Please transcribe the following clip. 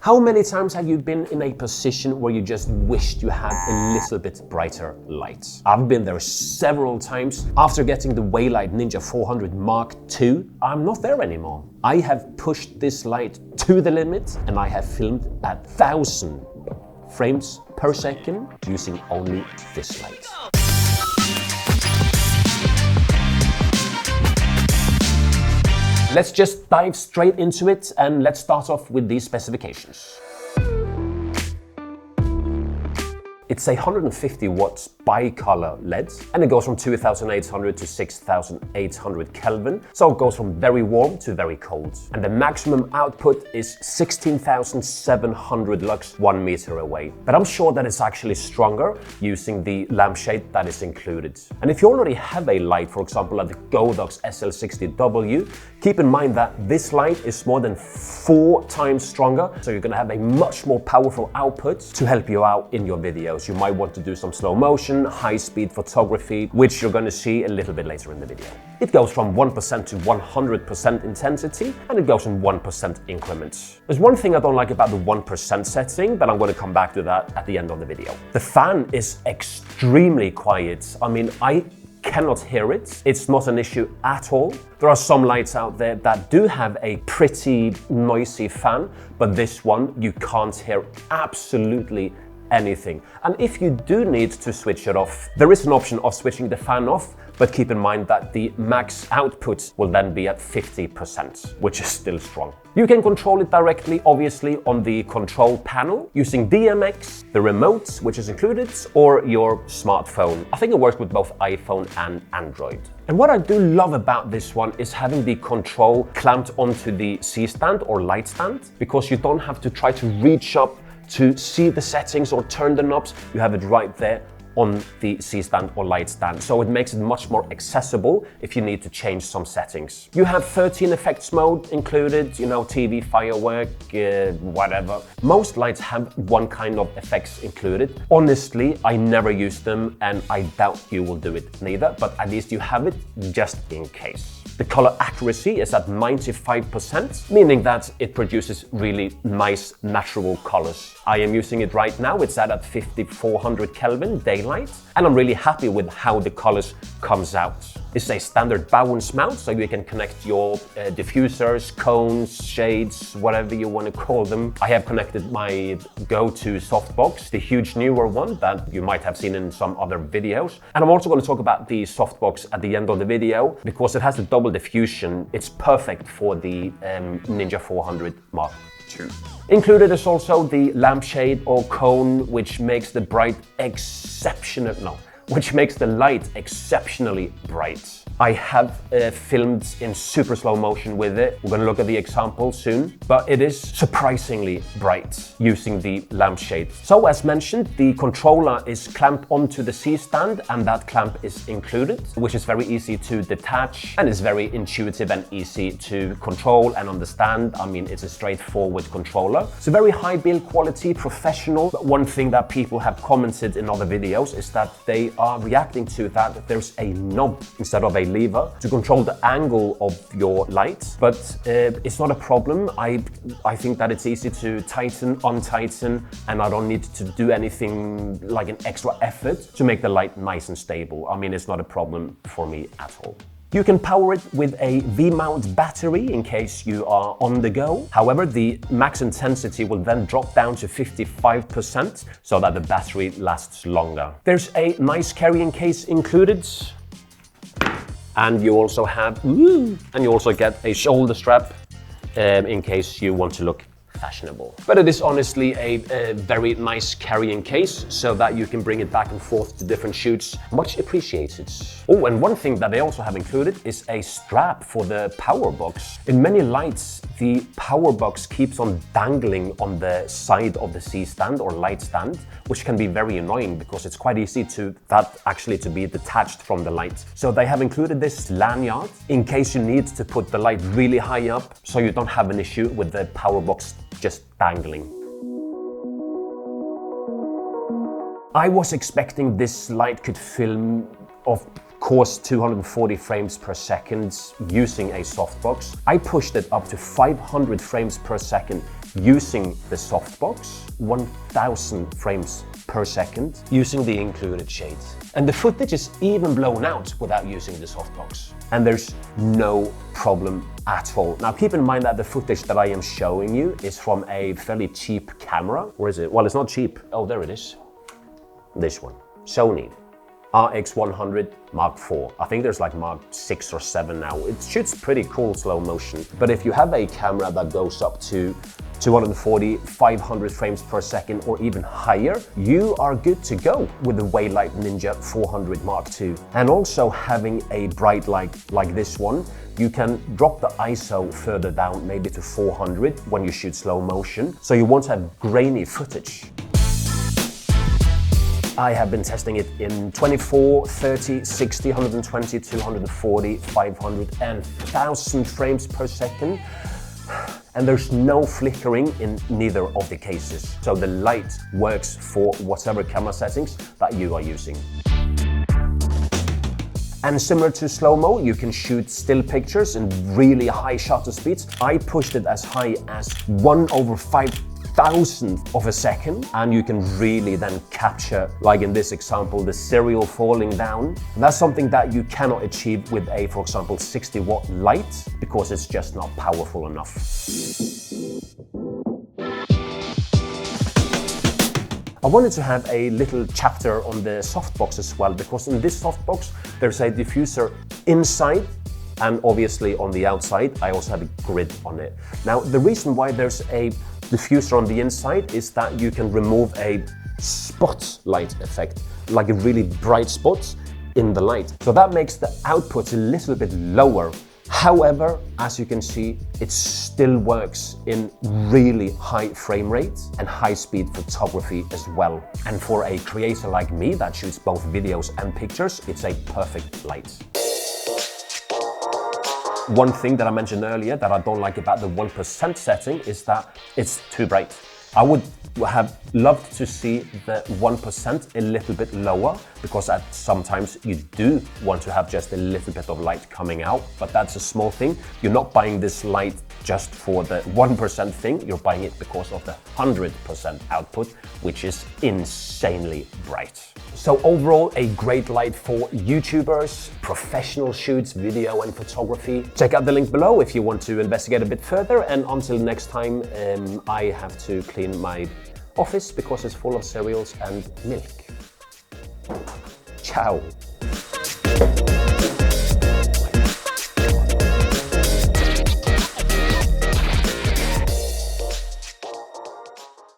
How many times have you been in a position where you just wished you had a little bit brighter light? I've been there several times. After getting the WEEYLITE Ninja 400 Mark II, I'm not there anymore. I have pushed this light to the limit and I have filmed at 1,000 frames per second using only this light. Let's just dive straight into it and let's start off with these specifications. It's a 150 watts bi-color LED and it goes from 2800 to 6800 Kelvin. So it goes from very warm to very cold. And the maximum output is 16,700 lux 1 meter away. But I'm sure that it's actually stronger using the lampshade that is included. And if you already have a light, for example, at the Godox SL60W, keep in mind that this light is more than 4 times stronger. So you're gonna have a much more powerful output to help you out in your videos. You might want to do some slow motion, high-speed photography, which you're going to see a little bit later in the video. It goes from 1% to 100% intensity, and it goes in 1% increments. There's one thing I don't like about the 1% setting, but I'm going to come back to that at the end of the video. The fan is extremely quiet. I mean, I cannot hear it. It's not an issue at all. There are some lights out there that do have a pretty noisy fan, but this one, you can't hear absolutely anything. And if you do need to switch it off, there is an option of switching the fan off, but keep in mind that the max output will then be at 50%, which is still strong. You can control it directly, obviously, on the control panel using DMX, the remote, which is included, or your smartphone. I think it works with both iPhone and Android. And what I do love about this one is having the control clamped onto the C-stand or light stand, because you don't have to try to reach up to see the settings or turn the knobs. You have it right there on the C-stand or light stand. So it makes it much more accessible if you need to change some settings. You have 13 effects mode included, you know, TV, firework, whatever. Most lights have one kind of effects included. Honestly, I never use them and I doubt you will do it neither, but at least you have it just in case. The color accuracy is at 95%, meaning that it produces really nice natural colors. I am using it right now. It's at 5400 Kelvin daylight, and I'm really happy with how the colors comes out. It's a standard bounce mount, so you can connect your diffusers, cones, shades, whatever you want to call them. I have connected my go-to Softbox, the huge newer one that you might have seen in some other videos. And I'm also going to talk about the Softbox at the end of the video, because it has a double diffusion. It's perfect for the Ninja 400 Mark II. Included is also the lampshade or cone, which makes the light exceptionally bright. I have filmed in super slow motion with it. We're going to look at the example soon, but it is surprisingly bright using the lampshade. So as mentioned, the controller is clamped onto the C-stand and that clamp is included, which is very easy to detach and is very intuitive and easy to control and understand. I mean, it's a straightforward controller. It's a very high build quality, professional. But one thing that people have commented in other videos is that they are reacting to that there's a knob instead of a lever to control the angle of your light, but it's not a problem. I think that it's easy to tighten, untighten, and I don't need to do anything like an extra effort to make the light nice and stable. I mean, it's not a problem for me at all. You can power it with a V-mount battery in case you are on the go. However, the max intensity will then drop down to 55% so that the battery lasts longer. There's a nice carrying case included. And you also have, and you also get a shoulder strap in case you want to look fashionable. But it is honestly a very nice carrying case so that you can bring it back and forth to different shoots. Much appreciated. Oh, and one thing that they also have included is a strap for the power box. In many lights, the power box keeps on dangling on the side of the C-stand or light stand, which can be very annoying because it's quite easy to be detached from the light. So they have included this lanyard in case you need to put the light really high up so you don't have an issue with the power box just dangling. I was expecting this light could film, of course, 240 frames per second using a softbox. I pushed it up to 500 frames per second using the Softbox, 1000 frames per second, using the included shades. And the footage is even blown out without using the Softbox. And there's no problem at all. Now keep in mind that the footage that I am showing you is from a fairly cheap camera. Where is it? Well, it's not cheap. Oh, there it is. This one, Sony RX100 Mark IV. I think there's like Mark 6 or 7 now. It shoots pretty cool slow motion. But if you have a camera that goes up to 240, 500 frames per second or even higher, you are good to go with the WEEYLITE Ninja 400 Mark II. And also having a bright light like this one, you can drop the ISO further down, maybe to 400 when you shoot slow motion, so you won't have grainy footage. I have been testing it in 24, 30, 60, 120, 240, 500 and 1000 frames per second. And there's no flickering in neither of the cases. So the light works for whatever camera settings that you are using. And similar to slow-mo, you can shoot still pictures in really high shutter speeds. I pushed it as high as 1/5000th of a second, and you can really then capture, like in this example, the cereal falling down. And that's something that you cannot achieve with a, for example, 60-watt light, because it's just not powerful enough. I wanted to have a little chapter on the softbox as well, because in this softbox there's a diffuser inside, and obviously on the outside I also have a grid on it. Now the reason why there's a diffuser on the inside is that you can remove a spotlight effect, like a really bright spot in the light. So that makes the output a little bit lower. However, as you can see, it still works in really high frame rates and high-speed photography as well. And for a creator like me that shoots both videos and pictures, it's a perfect light. One thing that I mentioned earlier that I don't like about the 1% setting is that it's too bright. I would have loved to see the 1% a little bit lower, because sometimes you do want to have just a little bit of light coming out, but that's a small thing. You're not buying this light just for the 1% thing, you're buying it because of the 100% output, which is insanely bright. So overall, a great light for YouTubers, professional shoots, video and photography. Check out the link below if you want to investigate a bit further, and until next time, I have to clean my office because it's full of cereals and milk. Ciao.